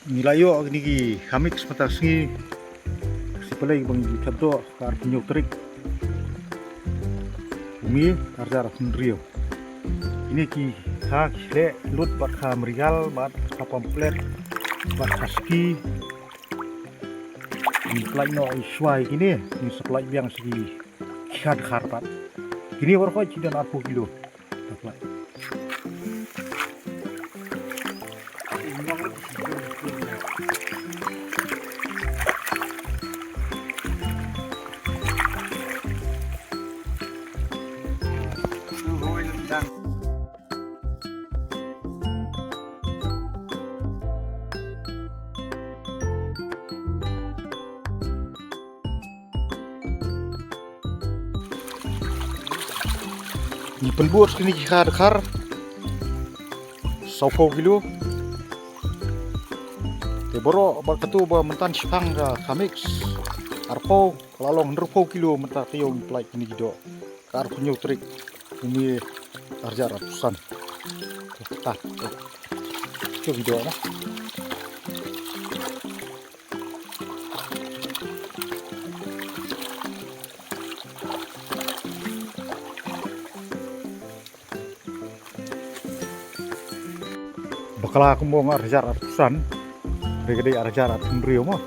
Nilayo niki hamik sebentar sengi si pelai bang capto kar punyok terik bumi arjar sendrio ini ki ha kisle lut bat ha merigal bat ha pamflet bat husky ni pelai no iswai kini ni seplai biang segi khad khar bat kini berkoi cidan 40 kilo pelai ni pelbur kini khad khar 10 kilo te boro ba katu ba mentan sipang ga kamix arpo lalong 20 kilo mentan teo plai kini gido kar punyo trik bumi arja ratusan ta ke gido na bakal aku mau arja ratusan gede arja ratusan rio mah